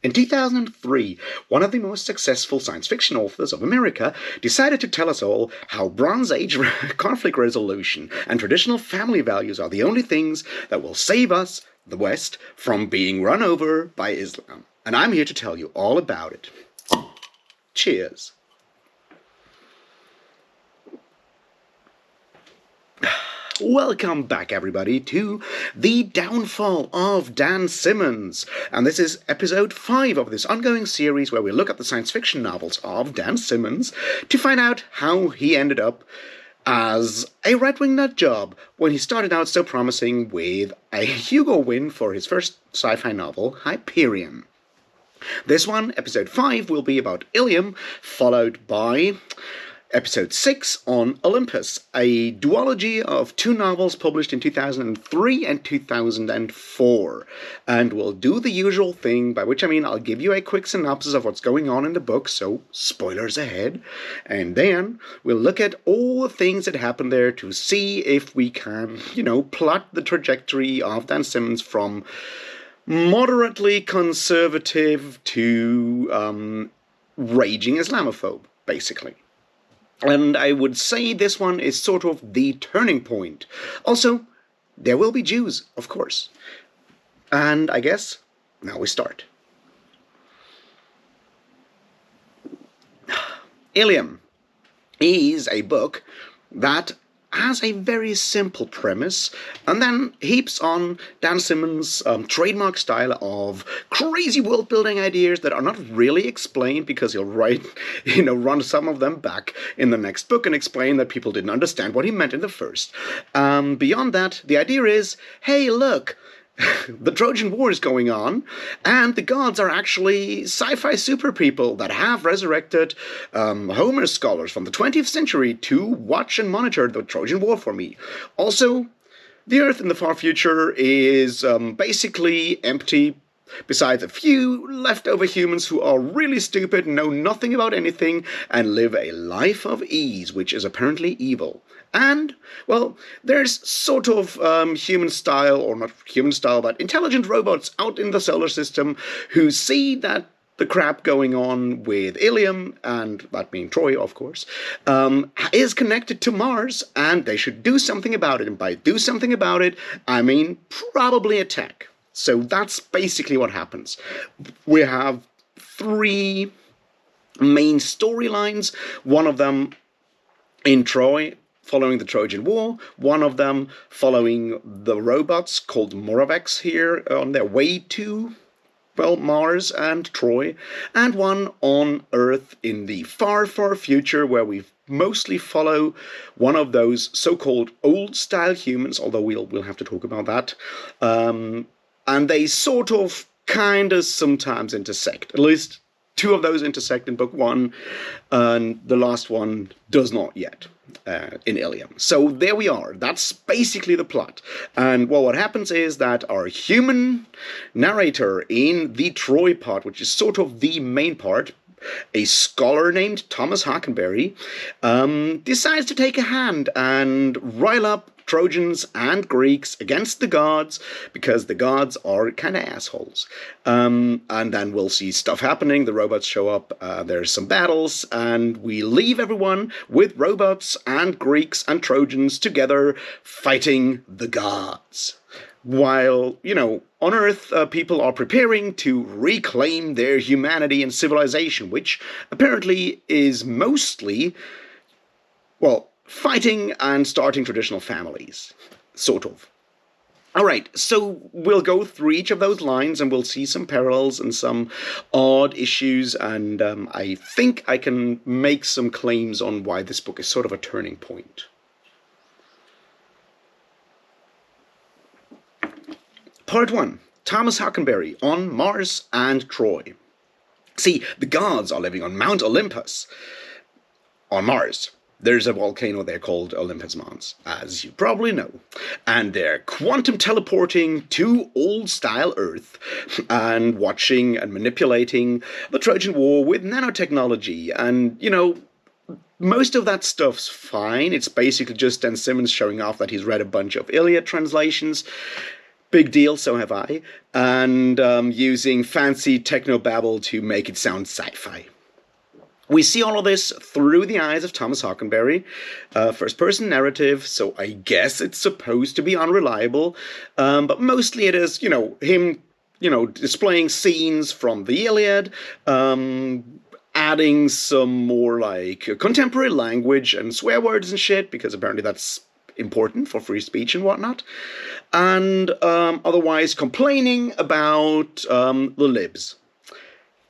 In 2003, one of the most successful science fiction authors of America decided to tell us all how Bronze Age conflict resolution and traditional family values are the only things that will save us, the West, from being run over by Islam. And I'm here to tell you all about it. Cheers. Welcome back, everybody, to The Downfall of Dan Simmons. And this is episode 5 of this ongoing series where we look at the science fiction novels of Dan Simmons to find out how he ended up as a right-wing nut job when he started out so promising with a Hugo win for his first sci-fi novel, Hyperion. This one, episode 5, will be about Ilium, followed by Episode 6 on Olympos, a duology of 2 novels published in 2003 and 2004. And we'll do the usual thing, by which I mean I'll give you a quick synopsis of what's going on in the book, so spoilers ahead. And then we'll look at all the things that happen there to see if we can, plot the trajectory of Dan Simmons from moderately conservative to raging Islamophobe, basically. And I would say this one is sort of the turning point. Also, there will be Jews, of course. And I guess, now we start. Ilium is a book that has a very simple premise and then heaps on Dan Simmons' trademark style of crazy world-building ideas that are not really explained because he'll run some of them back in the next book and explain that people didn't understand what he meant in the first. Beyond that, the idea is, hey, look, the Trojan War is going on, and the gods are actually sci-fi super people that have resurrected Homer scholars from the 20th century to watch and monitor the Trojan War for me. Also, the Earth in the far future is basically empty, besides a few leftover humans who are really stupid, know nothing about anything, and live a life of ease, which is apparently evil. And, well, there's sort of human style, or not human style, but intelligent robots out in the solar system who see that the crap going on with Ilium, and that being Troy, of course, is connected to Mars, and they should do something about it. And by do something about it, I mean probably attack. So that's basically what happens. We have 3 main storylines, one of them in Troy, following the Trojan War, one of them following the robots called Moraveks here on their way to, well, Mars and Troy, and one on Earth in the far, far future where we mostly follow one of those so-called old-style humans, although we'll have to talk about that, and they sort of, kind of, sometimes intersect. At least 2 of those intersect in book 1, and the last one does not yet in Ilium. So there we are. That's basically the plot. And well, what happens is that our human narrator in the Troy part, which is sort of the main part, a scholar named Thomas Hockenberry, decides to take a hand and rile up Trojans and Greeks against the gods, because the gods are kind of assholes. And then we'll see stuff happening, the robots show up, there's some battles, and we leave everyone with robots and Greeks and Trojans together fighting the gods. While, on Earth, people are preparing to reclaim their humanity and civilization, which apparently is mostly, well, fighting and starting traditional families, sort of. Alright, so we'll go through each of those lines and we'll see some parallels and some odd issues, and I think I can make some claims on why this book is sort of a turning point. Part 1. Thomas Hockenberry on Mars and Troy. See, the gods are living on Mount Olympos on Mars. There's a volcano there called Olympus Mons, as you probably know. And they're quantum teleporting to old-style Earth and watching and manipulating the Trojan War with nanotechnology. And, most of that stuff's fine. It's basically just Dan Simmons showing off that he's read a bunch of Iliad translations. Big deal, so have I. And using fancy technobabble to make it sound sci-fi. We see all of this through the eyes of Thomas Hockenberry, first person narrative, so I guess it's supposed to be unreliable, but mostly it is, him, displaying scenes from the Iliad, adding some more like contemporary language and swear words and shit, because apparently that's important for free speech and whatnot, and otherwise complaining about the libs.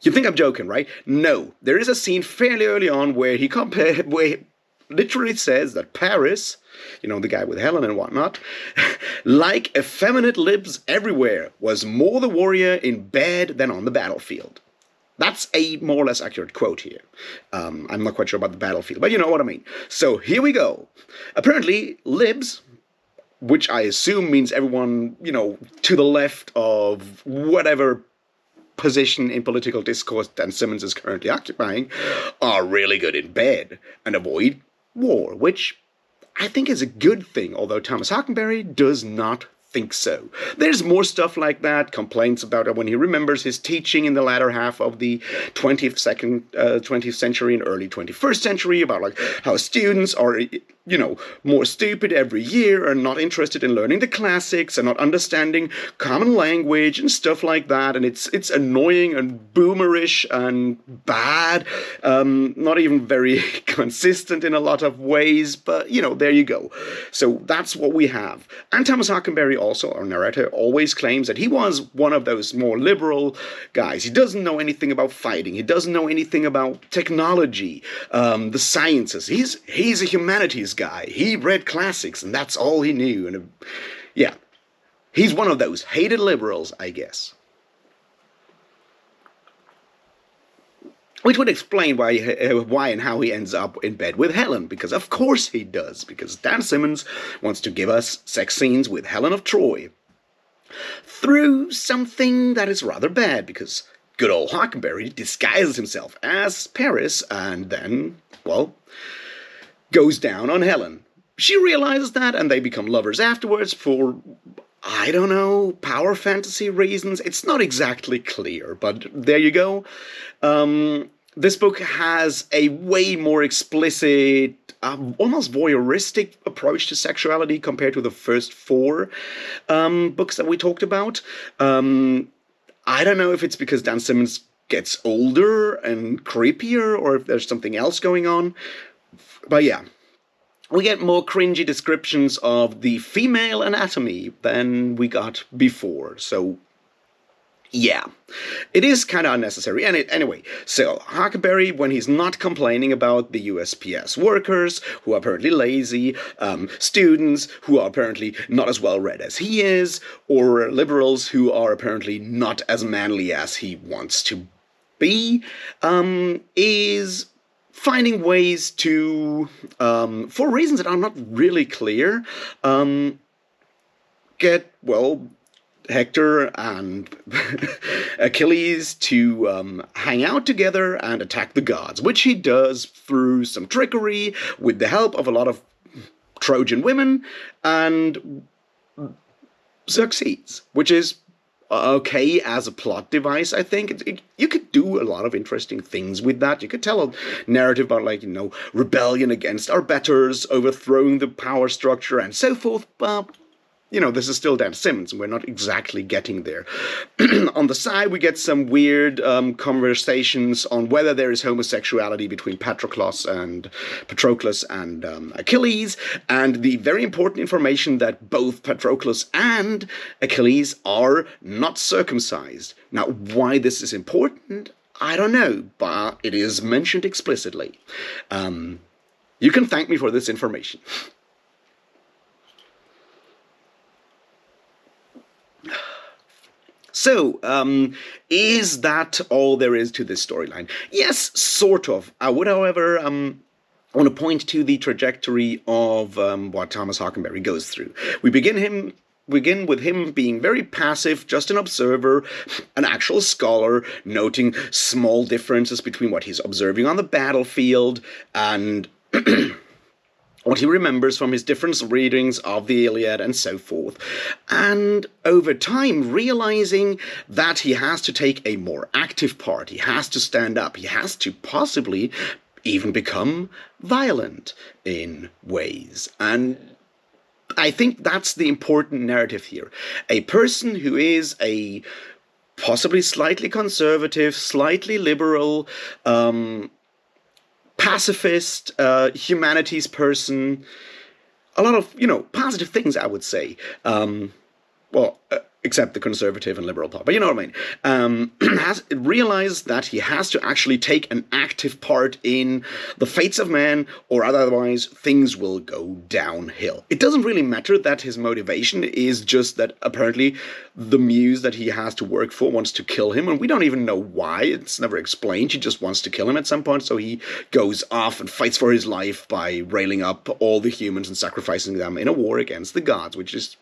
You think I'm joking, right? No, there is a scene fairly early on where where he literally says that Paris, the guy with Helen and whatnot, like effeminate libs everywhere, was more the warrior in bed than on the battlefield. That's a more or less accurate quote here. I'm not quite sure about the battlefield, but you know what I mean. So here we go. Apparently, libs, which I assume means everyone, to the left of whatever position in political discourse Dan Simmons is currently occupying, are really good in bed and avoid war, which I think is a good thing, although Thomas Hockenberry does not think so. There's more stuff like that, complaints about it when he remembers his teaching in the latter half of the 20th century and early 21st century about like how students are more stupid every year and not interested in learning the classics and not understanding common language and stuff like that, and it's annoying and boomerish and bad, not even very consistent in a lot of ways, but there you go. So that's what we have. And Thomas Hockenberry, also our narrator, always claims that he was one of those more liberal guys. He doesn't know anything about fighting, he doesn't know anything about technology, the sciences. He's a humanities guy. He read classics and that's all he knew. And yeah, he's one of those hated liberals, I guess. Which would explain why and how he ends up in bed with Helen, because of course he does, because Dan Simmons wants to give us sex scenes with Helen of Troy through something that is rather bad, because good old Hockenberry disguises himself as Paris and then, goes down on Helen. She realizes that, and they become lovers afterwards for, I don't know, power fantasy reasons. It's not exactly clear, but there you go. This book has a way more explicit, almost voyeuristic approach to sexuality compared to the first four books that we talked about. I don't know if it's because Dan Simmons gets older and creepier, or if there's something else going on. But yeah, we get more cringy descriptions of the female anatomy than we got before. So yeah, it is kind of unnecessary. Anyway, so Hockenberry, when he's not complaining about the USPS workers, who are apparently lazy, students who are apparently not as well read as he is, or liberals who are apparently not as manly as he wants to be, is finding ways to, for reasons that are not really clear, get, Hector and Achilles to hang out together and attack the gods, which he does through some trickery with the help of a lot of Trojan women, and succeeds, which is okay as a plot device. I think you could do a lot of interesting things with that. You could tell a narrative about, rebellion against our betters, overthrowing the power structure, and so forth, but this is still Dan Simmons, and we're not exactly getting there. On the side, we get some weird conversations on whether there is homosexuality between Patroclus and Achilles, and the very important information that both Patroclus and Achilles are not circumcised. Now, why this is important, I don't know, but it is mentioned explicitly. You can thank me for this information. So, is that all there is to this storyline? Yes, sort of. I would, however, want to point to the trajectory of what Thomas Hockenberry goes through. We begin with him being very passive, just an observer, an actual scholar, noting small differences between what he's observing on the battlefield and what he remembers from his different readings of the Iliad and so forth, and over time realizing that he has to take a more active part, he has to stand up, he has to possibly even become violent in ways. And I think that's the important narrative here. A person who is a possibly slightly conservative, slightly liberal, pacifist, humanities person, a lot of, positive things, I would say. Except the conservative and liberal part, but you know what I mean, has realized that he has to actually take an active part in the fates of man, or otherwise things will go downhill. It doesn't really matter that his motivation is just that apparently the muse that he has to work for wants to kill him, and we don't even know why. It's never explained. She just wants to kill him at some point, so he goes off and fights for his life by railing up all the humans and sacrificing them in a war against the gods, which is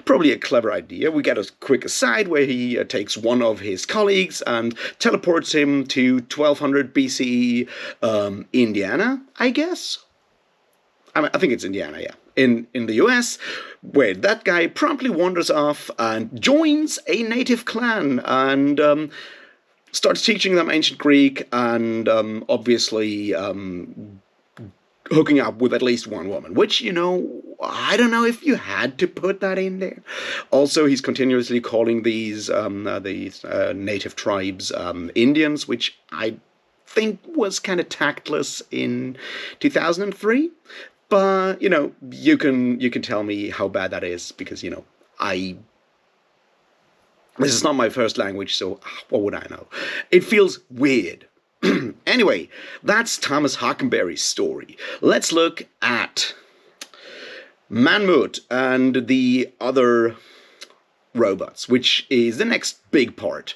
probably a clever idea. We get a quick aside where he takes one of his colleagues and teleports him to 1200 BCE Indiana, I guess. I think it's Indiana, yeah. In the US, where that guy promptly wanders off and joins a native clan and starts teaching them ancient Greek and obviously hooking up with at least one woman, which, I don't know if you had to put that in there. Also, he's continuously calling these native tribes Indians, which I think was kind of tactless in 2003. But, you can tell me how bad that is, because, this is not my first language, so what would I know? It feels weird. Anyway, that's Thomas Hockenberry's story. Let's look at Manmut and the other robots, which is the next big part.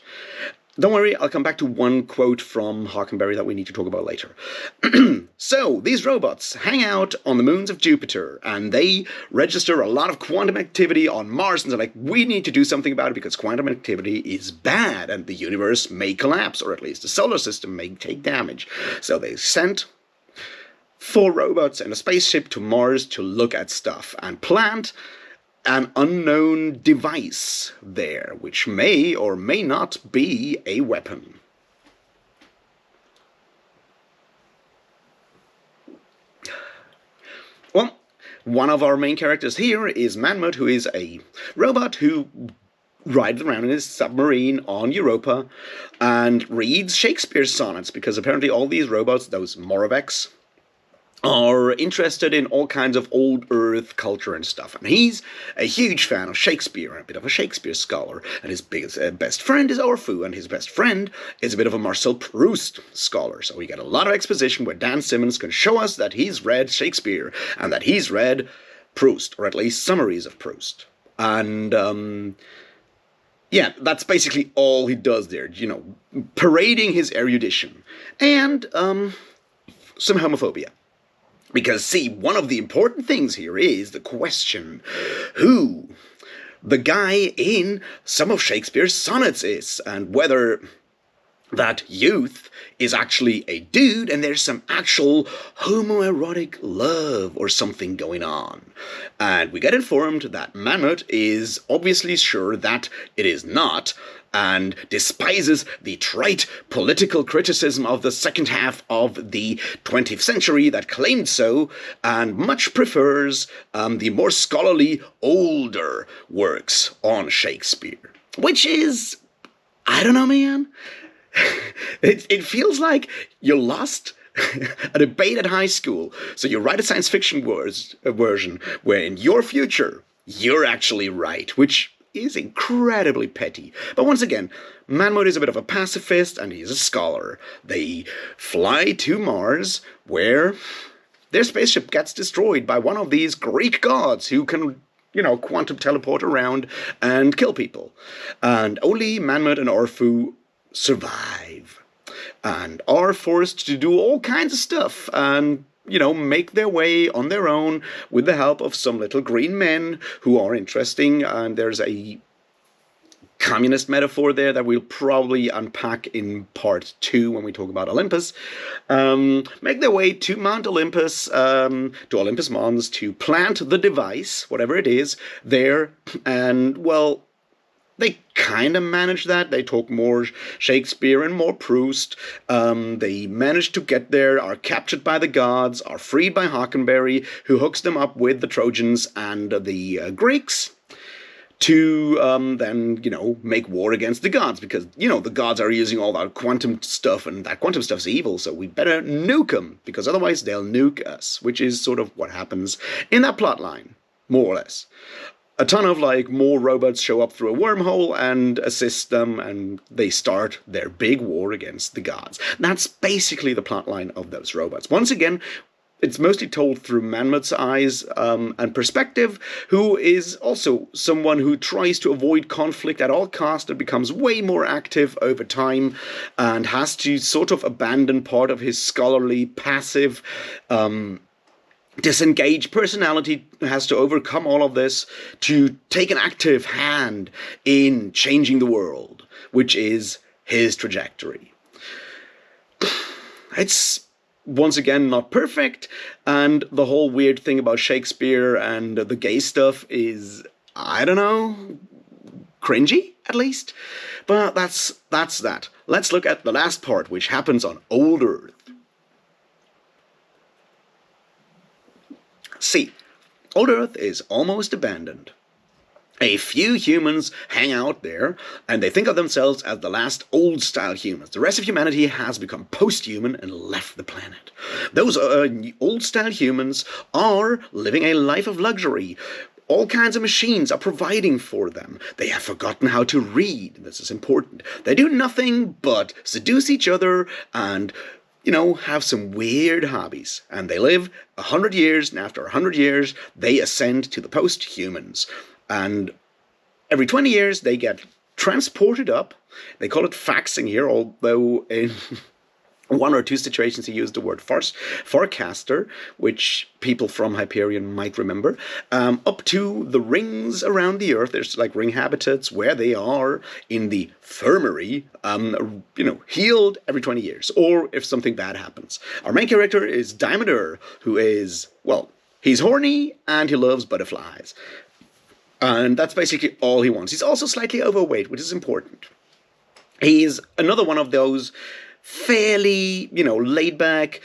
Don't worry, I'll come back to one quote from Hockenberry that we need to talk about later. So, these robots hang out on the moons of Jupiter, and they register a lot of quantum activity on Mars, and they're like, we need to do something about it because quantum activity is bad, and the universe may collapse, or at least the solar system may take damage. So they sent 4 robots and a spaceship to Mars to look at stuff and plant an unknown device there, which may or may not be a weapon. Well, one of our main characters here is Manmut, who is a robot who rides around in his submarine on Europa and reads Shakespeare's sonnets, because apparently all these robots, those Moraveks, are interested in all kinds of old earth culture and stuff. And he's a huge fan of Shakespeare, a bit of a Shakespeare scholar. And his best friend is Orpheus, and his best friend is a bit of a Marcel Proust scholar. So we get a lot of exposition where Dan Simmons can show us that he's read Shakespeare and that he's read Proust, or at least summaries of Proust. And yeah, that's basically all he does there, parading his erudition. And some homophobia. Because, see, one of the important things here is the question who the guy in some of Shakespeare's sonnets is, and whether that youth is actually a dude and there's some actual homoerotic love or something going on. And we get informed that Manmut is obviously sure that it is not, and despises the trite political criticism of the second half of the 20th century that claimed so, and much prefers the more scholarly, older works on Shakespeare. Which is, I don't know, man. It feels like you lost a debate at high school, so you write a science fiction version where in your future, you're actually right, which is incredibly petty. But once again, Manmut is a bit of a pacifist, and he's a scholar. They fly to Mars, where their spaceship gets destroyed by one of these Greek gods who can, quantum teleport around and kill people. And only Manmut and Orpheus survive, and are forced to do all kinds of stuff, and make their way on their own with the help of some little green men who are interesting, and there's a communist metaphor there that we'll probably unpack in part 2 when we talk about Olympus, make their way to Mount Olympus, to Olympus Mons, to plant the device, whatever it is, there, and, well, they kind of manage that. They talk more Shakespeare and more Proust. They manage to get there, are captured by the gods, are freed by Hockenberry, who hooks them up with the Trojans and the Greeks to then, make war against the gods, because, the gods are using all that quantum stuff, and that quantum stuff's evil, so we better nuke them, because otherwise they'll nuke us, which is sort of what happens in that plot line, more or less. A ton of, more robots show up through a wormhole and assist them, and they start their big war against the gods. That's basically the plotline of those robots. Once again, it's mostly told through Manmut's eyes and perspective, who is also someone who tries to avoid conflict at all costs and becomes way more active over time and has to sort of abandon part of his scholarly, passive, disengaged personality, has to overcome all of this to take an active hand in changing the world, which is his trajectory. It's once again not perfect, and the whole weird thing about Shakespeare and the gay stuff is, I don't know, cringy, at least. But that's that. Let's look at the last part, which happens on Old Earth. See, Old Earth is almost abandoned. A few humans hang out there, and they think of themselves as the last old-style humans. The rest of humanity has become post-human and left the planet. Those old-style humans are living a life of luxury. All kinds of machines are providing for them. They have forgotten how to read. This is important. They do nothing but seduce each other and have some weird hobbies. And they live 100 years, and after 100 years, they ascend to the post-humans. And every 20 years, they get transported up. They call it faxing here, although in one or two situations he used the word forecaster, which people from Hyperion might remember, up to the rings around the Earth. There's ring habitats where they are in the firmary, healed every 20 years, or if something bad happens. Our main character is Diamond, who is, he's horny and he loves butterflies. And that's basically all he wants. He's also slightly overweight, which is important. He's another one of those fairly, laid-back,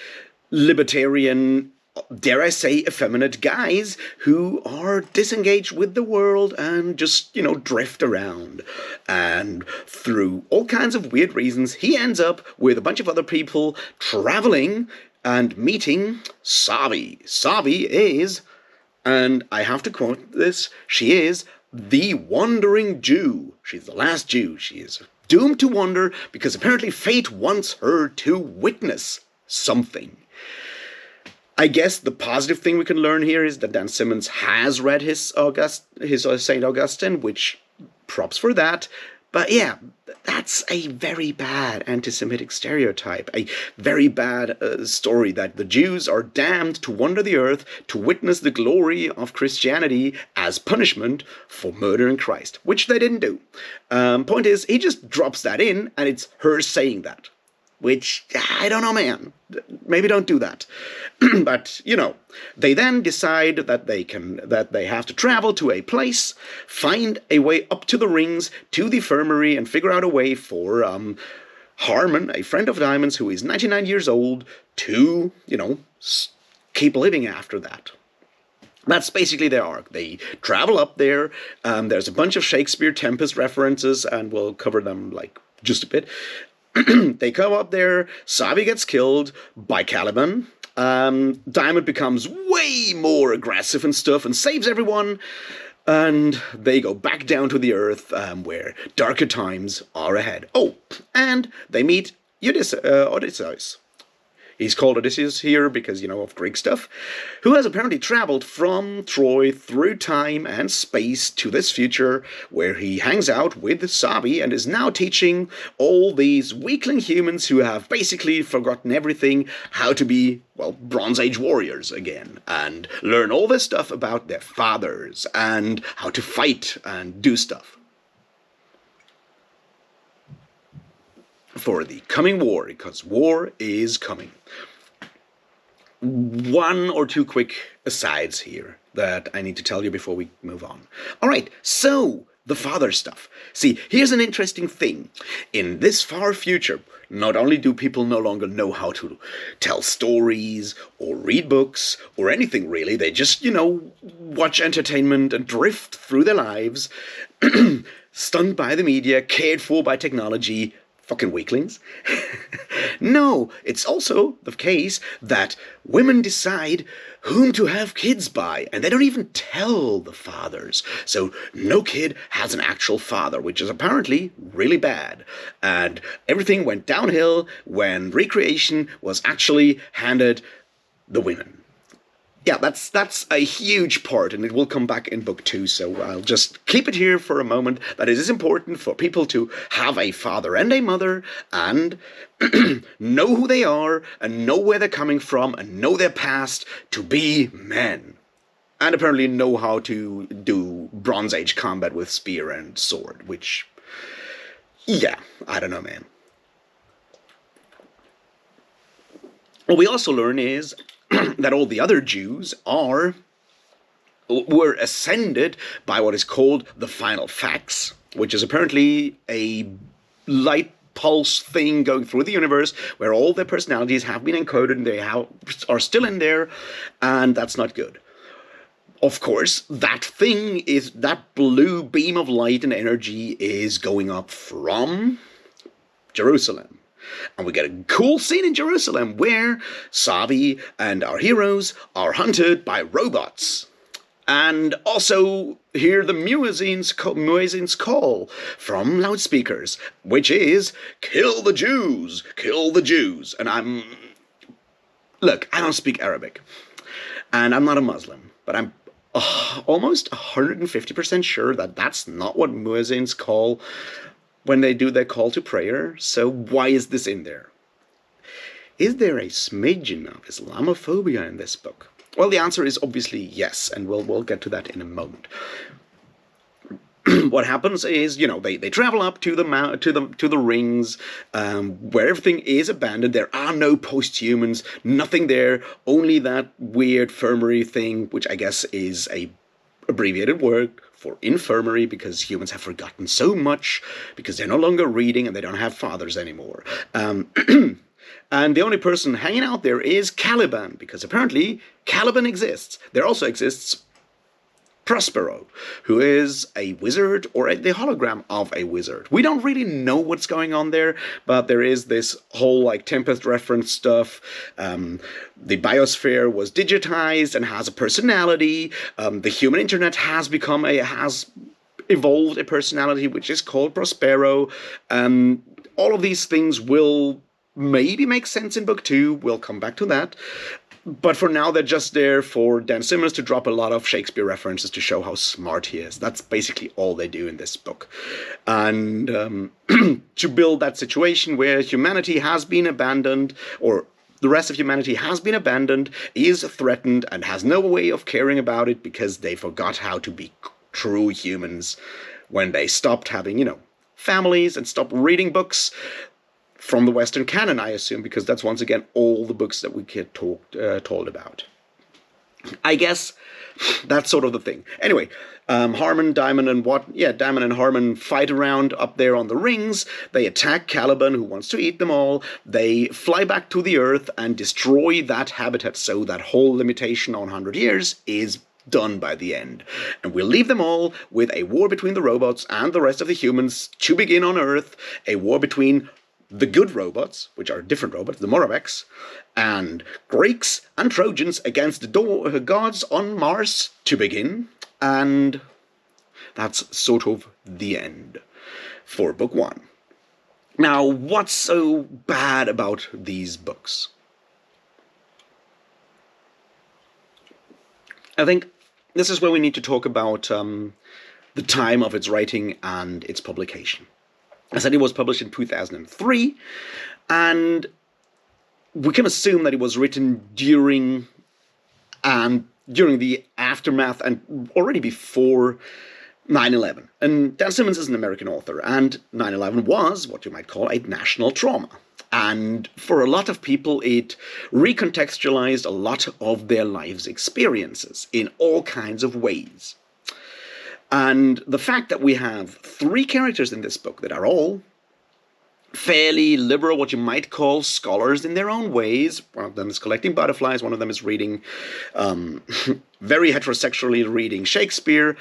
libertarian, dare I say, effeminate guys who are disengaged with the world and just, drift around. And through all kinds of weird reasons, he ends up with a bunch of other people traveling and meeting Savi. Savi is, and I have to quote this, she is the wandering Jew. She's the last Jew. She is doomed to wander because apparently fate wants her to witness something. I guess the positive thing we can learn here is that Dan Simmons has read his St. Augustine, which props for that. But yeah, that's a very bad anti-Semitic stereotype, a very bad story that the Jews are damned to wander the earth to witness the glory of Christianity as punishment for murdering Christ, which they didn't do. Point is, he just drops that in, and it's her saying that. Which, I don't know, man. Maybe don't do that. But, they then decide that they have to travel to a place, find a way up to the rings, to the infirmary, and figure out a way for Harmon, a friend of Diamond's who is 99 years old, to, keep living after that. That's basically their arc. They travel up there. There's a bunch of Shakespeare Tempest references, and we'll cover them, just a bit. They come up there, Savi gets killed by Caliban, Diamond becomes way more aggressive and stuff and saves everyone, and they go back down to the earth where darker times are ahead. Oh, and they meet Odysseus. He's called Odysseus here because, of Greek stuff, who has apparently traveled from Troy through time and space to this future, where he hangs out with Savi and is now teaching all these weakling humans who have basically forgotten everything how to be, Bronze Age warriors again, and learn all this stuff about their fathers and how to fight and do stuff. for the coming war, because war is coming. One or two quick asides here that I need to tell you before we move on. All right, so the father stuff. See, here's an interesting thing. In this far future, not only do people no longer know how to tell stories or read books or anything really, they just, watch entertainment and drift through their lives, stunned by the media, cared for by technology. Fucking weaklings. No, it's also the case that women decide whom to have kids by, and they don't even tell the fathers. So no kid has an actual father, which is apparently really bad. And everything went downhill when recreation was actually handed the women. Yeah, that's a huge part, and it will come back in book 2, so I'll just keep it here for a moment, that it is important for people to have a father and a mother, and know who they are, and know where they're coming from, and know their past, to be men. And apparently know how to do Bronze Age combat with spear and sword, which, yeah, I don't know, man. What we also learn is that all the other Jews were ascended by what is called the final facts, which is apparently a light pulse thing going through the universe where all their personalities have been encoded and they are still in there, and that's not good. Of course, that blue beam of light and energy is going up from Jerusalem. And we get a cool scene in Jerusalem where Sabi and our heroes are hunted by robots. And also hear the muezzin's call from loudspeakers, which is, "Kill the Jews! Kill the Jews!" And look, I don't speak Arabic, and I'm not a Muslim, but I'm almost 150% sure that that's not what muezzins call when they do their call to prayer. So why is this in there? Is there a smidgen of Islamophobia in this book? Well, the answer is obviously yes, and we'll get to that in a moment. What happens is, they travel up to the rings, where everything is abandoned. There are no post-humans, nothing there, only that weird infirmary thing, which I guess is a abbreviated word for infirmary, because humans have forgotten so much, because they're no longer reading and they don't have fathers anymore. And the only person hanging out there is Caliban, because apparently Caliban exists. There also exists Prospero, who is a wizard, or the hologram of a wizard. We don't really know what's going on there, but there is this whole Tempest reference stuff. The biosphere was digitized and has a personality. The human internet has evolved a personality which is called Prospero. All of these things will maybe make sense in book 2. We'll come back to that. But for now, they're just there for Dan Simmons to drop a lot of Shakespeare references to show how smart he is. That's basically all they do in this book. And to build that situation where humanity has been abandoned, or the rest of humanity has been abandoned, is threatened, and has no way of caring about it because they forgot how to be true humans when they stopped having, families and stopped reading books from the Western canon, I assume, because that's once again all the books that we get told about. I guess that's sort of the thing. Anyway, Harmon, Diamond, and Harmon fight around up there on the rings. They attack Caliban, who wants to eat them all. They fly back to the Earth and destroy that habitat, so that whole limitation on 100 years is done by the end. And we'll leave them all with a war between the robots and the rest of the humans to begin on Earth, a war between the good robots, which are different robots, the Moraveks, and Greeks and Trojans against the gods on Mars to begin. And that's sort of the end for book 1. Now, what's so bad about these books? I think this is where we need to talk about the time of its writing and its publication. I said it was published in 2003, and we can assume that it was written during the aftermath and already before 9/11. And Dan Simmons is an American author, and 9/11 was what you might call a national trauma. And for a lot of people, it recontextualized a lot of their lives' experiences in all kinds of ways. And the fact that we have three characters in this book that are all fairly liberal, what you might call scholars in their own ways. One of them is collecting butterflies, one of them is reading, very heterosexually reading Shakespeare,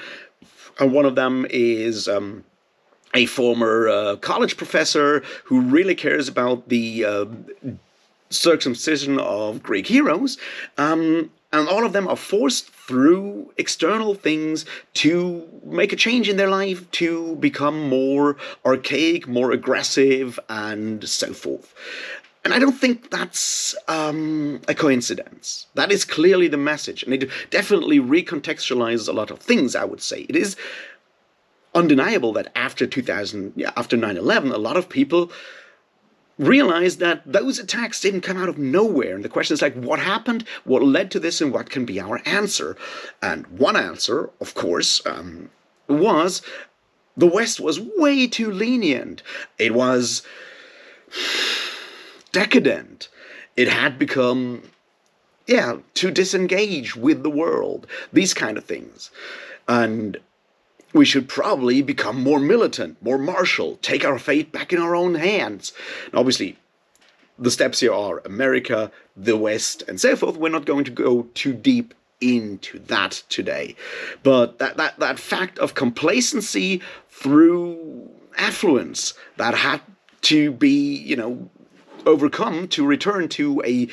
and one of them is a former college professor who really cares about the circumcision of Greek heroes. And all of them are forced through external things to make a change in their life, to become more archaic, more aggressive, and so forth. And I don't think that's a coincidence. That is clearly the message. And it definitely recontextualizes a lot of things, I would say. It is undeniable that after 9/11, a lot of people realized that those attacks didn't come out of nowhere. And the question is like, what happened? What led to this? And what can be our answer? And one answer, of course, was the West was way too lenient. It was decadent. It had become, to disengage with the world. These kind of things. And we should probably become more militant, more martial, take our fate back in our own hands. And obviously, the steps here are America, the West, and so forth. We're not going to go too deep into that today. But that fact of complacency through affluence that had to be, overcome to return to a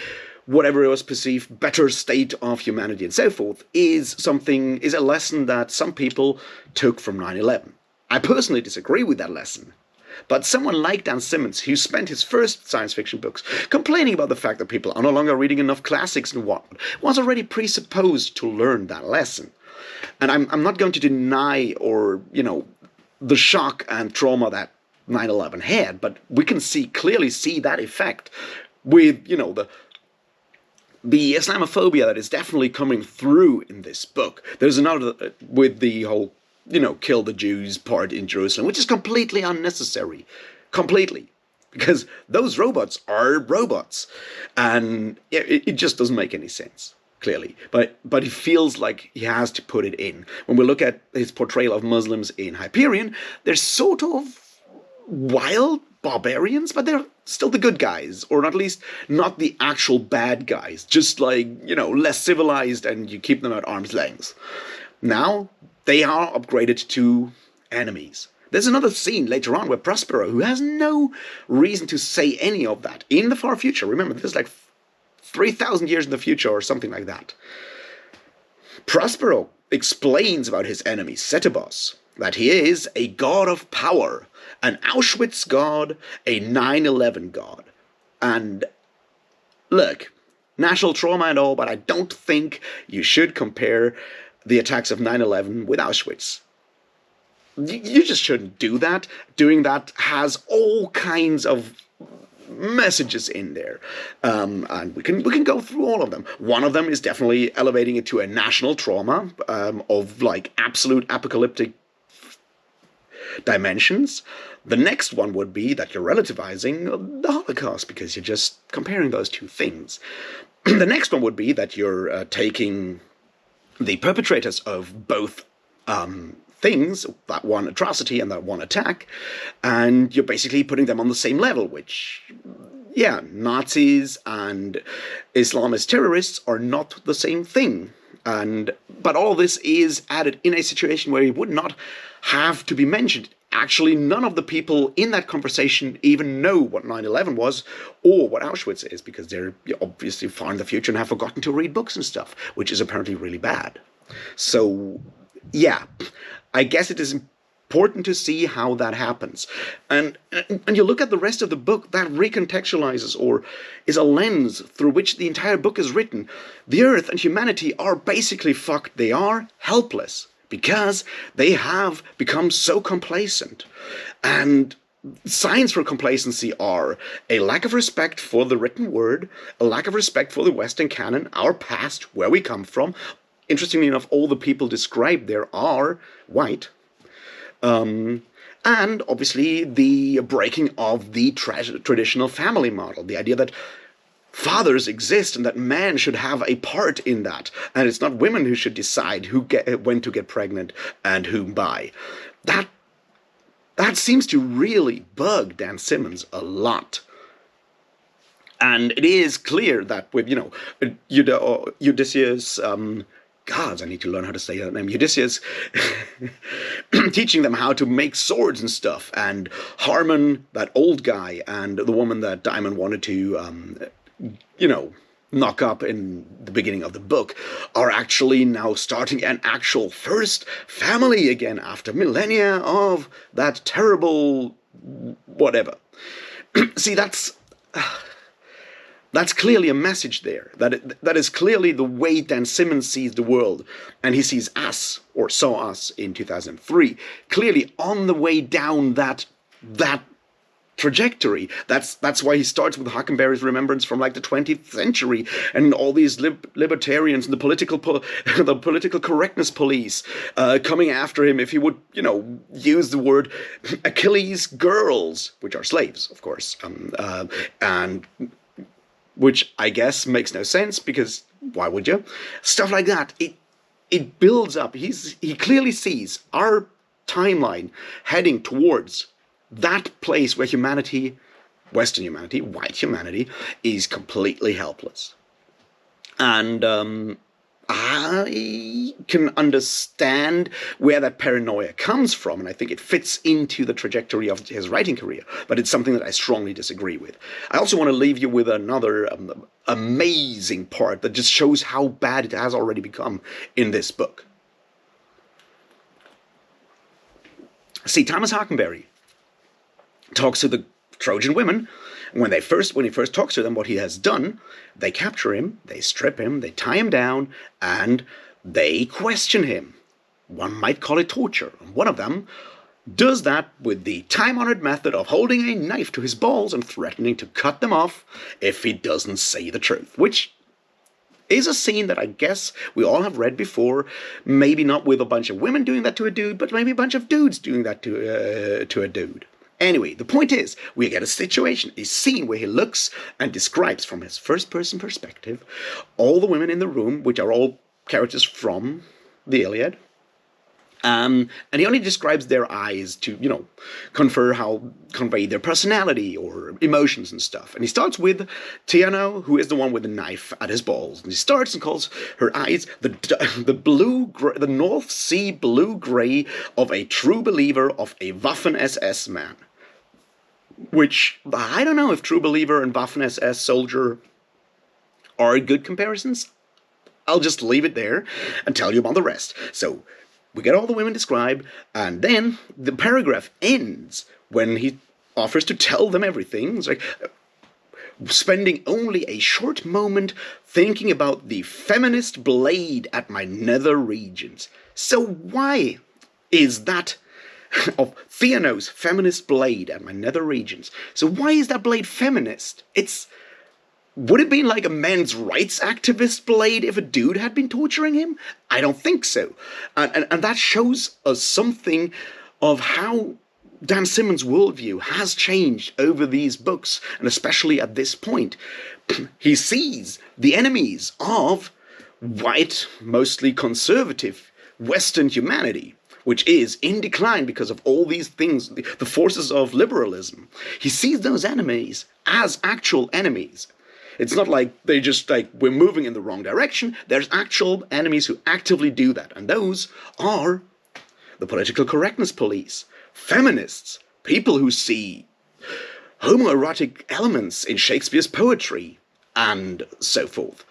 whatever it was perceived better state of humanity and so forth is a lesson that some people took from 9/11. I personally disagree with that lesson. But someone like Dan Simmons, who spent his first science fiction books complaining about the fact that people are no longer reading enough classics and whatnot, was already presupposed to learn that lesson. And I'm not going to deny the shock and trauma that 9/11 had, but we can clearly see that effect with, the Islamophobia that is definitely coming through in this book. There's another with the whole, kill the Jews part in Jerusalem, which is completely unnecessary. Completely. Because those robots are robots. And it just doesn't make any sense, clearly. But it feels like he has to put it in. When we look at his portrayal of Muslims in Hyperion, they're sort of wild barbarians, but they're still the good guys, or at least not the actual bad guys, just like, less civilized, and you keep them at arm's length. Now, they are upgraded to enemies. There's another scene later on where Prospero, who has no reason to say any of that, in the far future, remember, this is like 3,000 years in the future or something like that, Prospero explains about his enemy, Setebos, that he is a god of power, an Auschwitz god, a 9/11 god. And look, national trauma and all, but I don't think you should compare the attacks of 9/11 with Auschwitz. You just shouldn't do that. Doing that has all kinds of messages in there. And we can go through all of them. One of them is definitely elevating it to a national trauma of like absolute apocalyptic dimensions. The next one would be that you're relativizing the Holocaust because you're just comparing those two things. The next one would be that you're taking the perpetrators of both things, that one atrocity and that one attack, and you're basically putting them on the same level, which, Nazis and Islamist terrorists are not the same thing. But all this is added in a situation where it would not have to be mentioned. Actually, none of the people in that conversation even know what 9/11 was or what Auschwitz is, because they're obviously far in the future and have forgotten to read books and stuff, which is apparently really bad. So, I guess it is important to see how that happens. And you look at the rest of the book, that recontextualizes or is a lens through which the entire book is written. The Earth and humanity are basically fucked. They are helpless because they have become so complacent. And signs for complacency are a lack of respect for the written word, a lack of respect for the Western canon, our past, where we come from. Interestingly enough, all the people described there are white. And obviously the breaking of the traditional family model, the idea that fathers exist and that men should have a part in that, and it's not women who should decide when to get pregnant and whom by. That seems to really bug Dan Simmons a lot. And it is clear that with, Odysseus, gods, I need to learn how to say that name, Odysseus, teaching them how to make swords and stuff, and Harmon, that old guy, and the woman that Diamond wanted to, knock up in the beginning of the book, are actually now starting an actual first family again after millennia of that terrible whatever. See, that's clearly a message there. That is clearly the way Dan Simmons sees the world, and he sees us, or saw us in 2003, clearly on the way down that trajectory. That's why he starts with Hockenberry's Remembrance from like the 20th century, and all these libertarians and the political correctness police coming after him if he would, use the word Achilles girls, which are slaves, of course, and which I guess makes no sense, because why would you? Stuff like that. It builds up. He clearly sees our timeline heading towards that place where humanity, Western humanity, white humanity, is completely helpless. And I can understand where that paranoia comes from, and I think it fits into the trajectory of his writing career, but it's something that I strongly disagree with. I also want to leave you with another amazing part that just shows how bad it has already become in this book. See, Thomas Hockenberry talks to the Trojan women. When he first talks to them, what he has done, they capture him, they strip him, they tie him down, and they question him. One might call it torture. And one of them does that with the time-honored method of holding a knife to his balls and threatening to cut them off if he doesn't say the truth, which is a scene that I guess we all have read before. Maybe not with a bunch of women doing that to a dude, but maybe a bunch of dudes doing that to a dude. Anyway, the point is, we get a scene where he looks and describes from his first-person perspective all the women in the room, which are all characters from the Iliad. And he only describes their eyes to, convey their personality or emotions and stuff. And he starts with Theano, who is the one with the knife at his balls. And he starts and calls her eyes the North Sea blue-gray of a true believer of a Waffen-SS man. Which, I don't know if true believer and Waffen-SS soldier are good comparisons. I'll just leave it there and tell you about the rest. So, we get all the women described, and then the paragraph ends when he offers to tell them everything. It's like, spending only a short moment thinking about the feminist blade at my nether regions. So why is that of Theano's feminist blade at my nether regions? So why is that blade feminist? Would it be like a men's rights activist blade if a dude had been torturing him? I don't think so. And that shows us something of how Dan Simmons' worldview has changed over these books, and especially at this point. He sees the enemies of white, mostly conservative, Western humanity, which is in decline because of all these things, the forces of liberalism. He sees those enemies as actual enemies. It's not like they just we're moving in the wrong direction. There's actual enemies who actively do that. And those are the political correctness police, feminists, people who see homoerotic elements in Shakespeare's poetry, and so forth.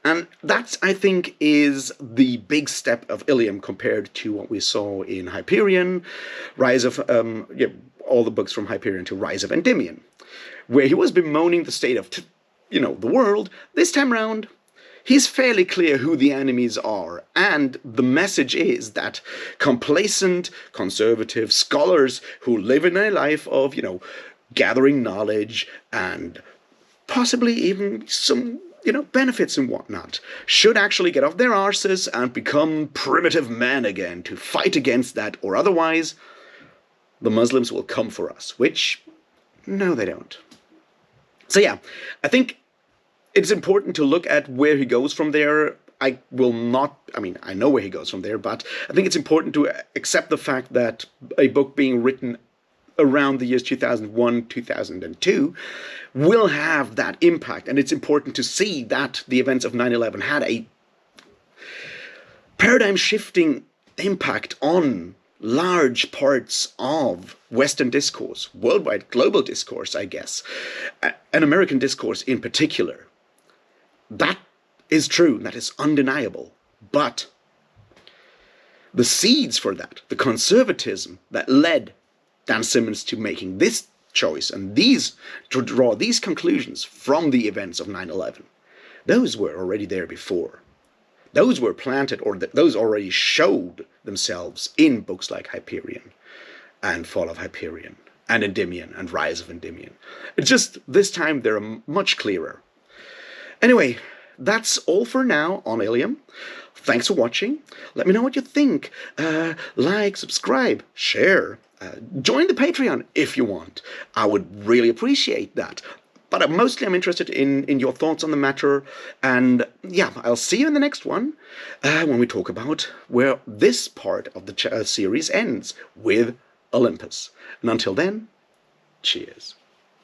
And that, I think, is the big step of Ilium compared to what we saw in Hyperion, all the books from Hyperion to Rise of Endymion, where he was bemoaning the state of the world. This time round, he's fairly clear who the enemies are, and the message is that complacent, conservative scholars who live in a life of, gathering knowledge and possibly even some, benefits and whatnot, should actually get off their arses and become primitive men again to fight against that, or otherwise the Muslims will come for us, which, no, they don't. So yeah, I think it's important to look at where he goes from there. I know where he goes from there, but I think it's important to accept the fact that a book being written around the years 2001, 2002 will have that impact. And it's important to see that the events of 9/11 had a paradigm-shifting impact on large parts of Western discourse, worldwide global discourse, I guess, and American discourse in particular. That is true, that is undeniable. But the seeds for that, the conservatism that led Dan Simmons to making this choice and to draw these conclusions from the events of 9/11, those were already there before. Those were planted, or those already showed themselves in books like Hyperion and Fall of Hyperion and Endymion and Rise of Endymion. It's just this time they're much clearer. Anyway, that's all for now on Ilium. Thanks for watching. Let me know what you think. Like, subscribe, share. Join the Patreon if you want. I would really appreciate that. But mostly I'm interested in your thoughts on the matter. And yeah, I'll see you in the next one when we talk about where this part of the series ends with Olympus. And until then, cheers.